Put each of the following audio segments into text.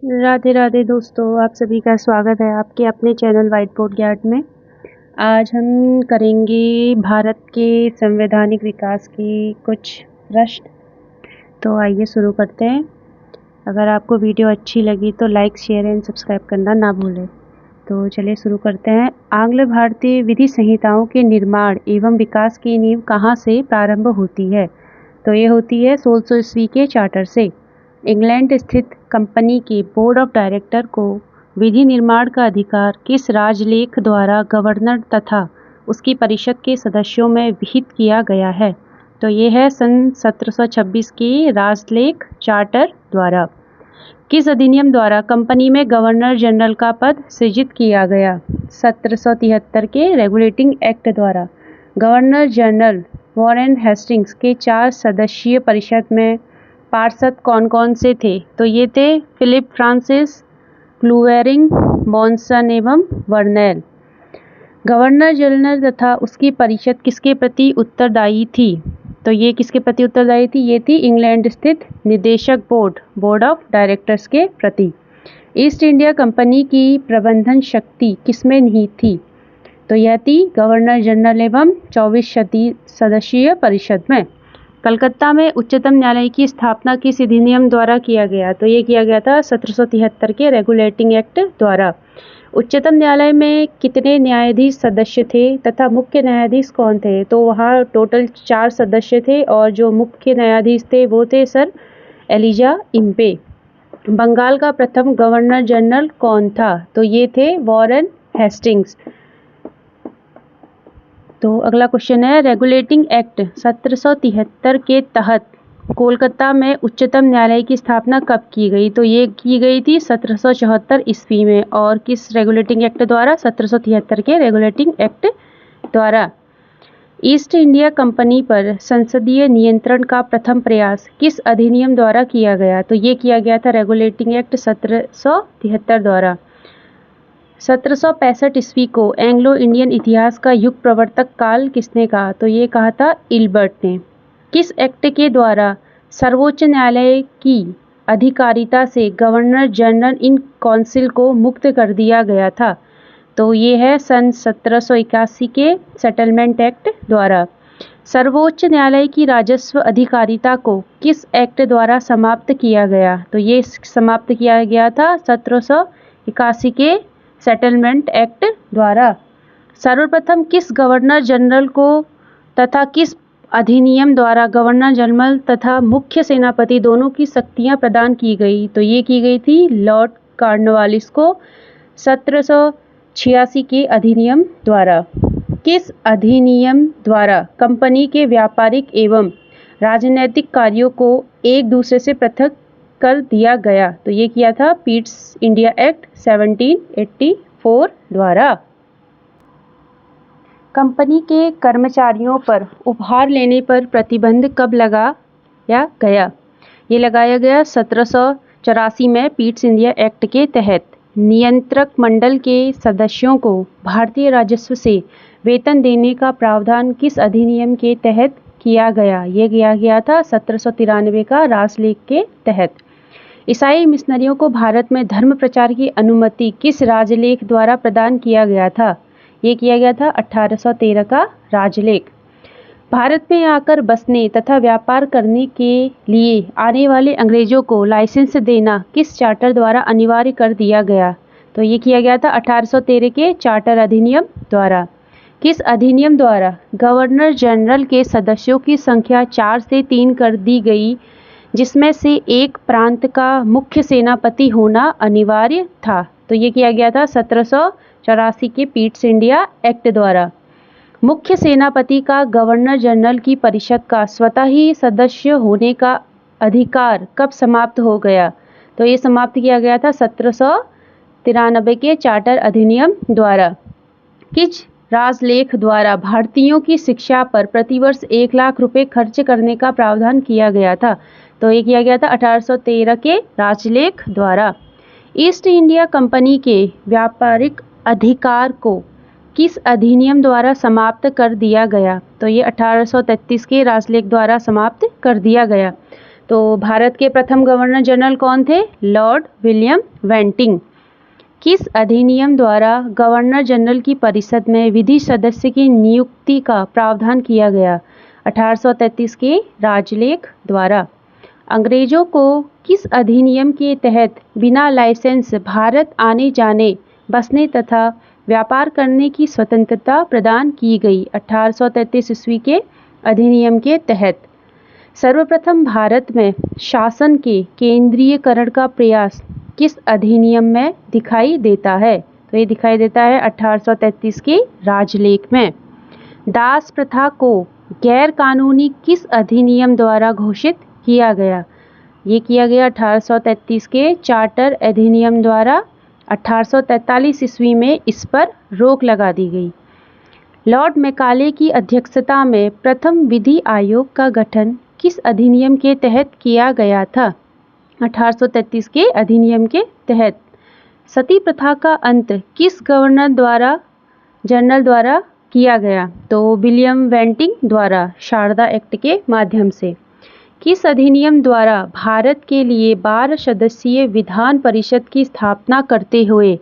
राधे राधे दोस्तों, आप सभी का स्वागत है आपके अपने चैनल व्हाइट बोर्ड ज्ञान में। आज हम करेंगे भारत के संवैधानिक विकास की कुछ प्रश्न। तो आइए शुरू करते हैं। अगर आपको वीडियो अच्छी लगी तो लाइक, शेयर एंड सब्सक्राइब करना ना भूलें। तो चलिए शुरू करते हैं। आंग्ल भारतीय विधि संहिताओं के निर्माण एवं विकास की नींव कहाँ से प्रारंभ होती है? तो ये होती है 1600 ईस्वी के चार्टर से। इंग्लैंड स्थित कंपनी के बोर्ड ऑफ डायरेक्टर को विधि निर्माण का अधिकार किस राजलेख द्वारा गवर्नर तथा उसकी परिषद के सदस्यों में विहित किया गया है? तो ये है सन 1726 के राजलेख चार्टर द्वारा। किस अधिनियम द्वारा कंपनी में गवर्नर जनरल का पद सृजित किया गया? 1773 के रेगुलेटिंग एक्ट द्वारा। गवर्नर जनरल वॉरेन हेस्टिंग्स के 4 सदस्यीय परिषद में पार्षद कौन कौन से थे? तो ये थे फिलिप फ्रांसिस, क्लूवेरिंग, मॉनसन एवं वर्नेल। गवर्नर जनरल तथा उसकी परिषद किसके प्रति उत्तरदायी थी? तो ये किसके प्रति उत्तरदायी थी? ये थी इंग्लैंड स्थित निदेशक बोर्ड ऑफ डायरेक्टर्स के प्रति। ईस्ट इंडिया कंपनी की प्रबंधन शक्ति किसमें निहित थी? तो यह थी गवर्नर जनरल एवं 24 सदस्यीय परिषद में। कलकत्ता में उच्चतम न्यायालय की स्थापना किस अधिनियम द्वारा किया गया? तो ये किया गया था 1773 के रेगुलेटिंग एक्ट द्वारा। उच्चतम न्यायालय में कितने न्यायाधीश सदस्य थे तथा मुख्य न्यायाधीश कौन थे? तो वहाँ टोटल 4 सदस्य थे और जो मुख्य न्यायाधीश थे वो थे सर एलिजा इम्पे। बंगाल का प्रथम गवर्नर जनरल कौन था? तो ये थे वॉरेन हेस्टिंग्स। तो अगला क्वेश्चन है, रेगुलेटिंग एक्ट 1773 के तहत कोलकाता में उच्चतम न्यायालय की स्थापना कब की गई? तो ये की गई थी 1774 ईस्वी में। और किस रेगुलेटिंग एक्ट द्वारा? 1773 के रेगुलेटिंग एक्ट द्वारा। ईस्ट इंडिया कंपनी पर संसदीय नियंत्रण का प्रथम प्रयास किस अधिनियम द्वारा किया गया? तो ये किया गया था रेगुलेटिंग एक्ट 1773 द्वारा। 1765 ईस्वी को एंग्लो इंडियन इतिहास का युग प्रवर्तक काल किसने कहा? तो ये कहा था इल्बर्ट ने। किस एक्ट के द्वारा सर्वोच्च न्यायालय की अधिकारिता से गवर्नर जनरल इन काउंसिल को मुक्त कर दिया गया था? तो ये है सन 1781 के सेटलमेंट एक्ट द्वारा। सर्वोच्च न्यायालय की राजस्व अधिकारिता को किस एक्ट द्वारा समाप्त किया गया? तो ये समाप्त किया गया था 1781 के सेटलमेंट एक्ट द्वारा। सर्वप्रथम किस गवर्नर जनरल को तथा किस अधिनियम द्वारा गवर्नर जनरल तथा मुख्य सेनापति दोनों की शक्तियां प्रदान की गई? तो ये की गई थी लॉर्ड कॉर्नवालिस को 1786 के अधिनियम द्वारा। किस अधिनियम द्वारा कंपनी के व्यापारिक एवं राजनैतिक कार्यों को एक दूसरे से पृथक कर दिया गया? तो ये किया था पीट्स इंडिया एक्ट 1784 द्वारा। कंपनी के कर्मचारियों पर उपहार लेने पर प्रतिबंध कब लगाया गया? ये लगाया गया 1784 में पीट्स इंडिया एक्ट के तहत। नियंत्रक मंडल के सदस्यों को भारतीय राजस्व से वेतन देने का प्रावधान किस अधिनियम के तहत किया गया? ये किया गया था 1793 का राजलेख के तहत। ईसाई मिशनरियों को भारत में धर्म प्रचार की अनुमति किस राजलेख द्वारा प्रदान किया गया था? ये किया गया था 1813 का राजलेख। भारत में आकर बसने तथा व्यापार करने के लिए आने वाले अंग्रेजों को लाइसेंस देना किस चार्टर द्वारा अनिवार्य कर दिया गया? तो ये किया गया था 1813 के चार्टर अधिनियम द्वारा। किस अधिनियम द्वारा गवर्नर जनरल के सदस्यों की संख्या 4 से 3 कर दी गई, जिसमें से एक प्रांत का मुख्य सेनापति होना अनिवार्य था? तो ये किया गया था 1784 के पीट्स इंडिया एक्ट द्वारा। मुख्य सेनापति का गवर्नर जनरल की परिषद का स्वतः ही सदस्य होने का अधिकार कब समाप्त हो गया? तो ये समाप्त किया गया था 1793 के चार्टर अधिनियम द्वारा। किस राजलेख द्वारा भारतीयों की शिक्षा पर प्रतिवर्ष 1 लाख रुपए खर्च करने का प्रावधान किया गया था? तो ये किया गया था 1813 के राजलेख द्वारा। ईस्ट इंडिया कंपनी के व्यापारिक अधिकार को किस अधिनियम द्वारा समाप्त कर दिया गया? तो ये 1833 के राजलेख द्वारा समाप्त कर दिया गया। तो भारत के प्रथम गवर्नर जनरल कौन थे? Lord William Bentinck. किस अधिनियम द्वारा गवर्नर जनरल की परिषद में विधि सदस्य की नियुक्ति का प्रावधान किया गया? 1833 के राजलेख द्वारा। अंग्रेजों को किस अधिनियम के तहत बिना लाइसेंस भारत आने जाने, बसने तथा व्यापार करने की स्वतंत्रता प्रदान की गई? 1833 ईस्वी के अधिनियम के तहत। सर्वप्रथम भारत में शासन के केंद्रीयकरण का प्रयास किस अधिनियम में दिखाई देता है? तो ये दिखाई देता है 1833 के राजलेख में। दास प्रथा को गैर कानूनी किस अधिनियम द्वारा घोषित किया गया? ये किया गया 1833 के चार्टर अधिनियम द्वारा। 1843 ईस्वी में इस पर रोक लगा दी गई। लॉर्ड मैकाले की अध्यक्षता में प्रथम विधि आयोग का गठन किस अधिनियम के तहत किया गया था? 1833 के अधिनियम के तहत। सती प्रथा का अंत किस गवर्नर जनरल द्वारा किया गया? तो विलियम बेंटिंक द्वारा, शारदा एक्ट के माध्यम से। किस अधिनियम द्वारा भारत के लिए 12 सदस्यीय विधान परिषद की स्थापना करते हुए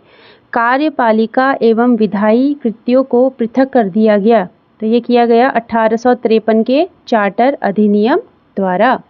कार्यपालिका एवं विधायी कृतियों को पृथक कर दिया गया? तो ये किया गया 1853 के चार्टर अधिनियम द्वारा।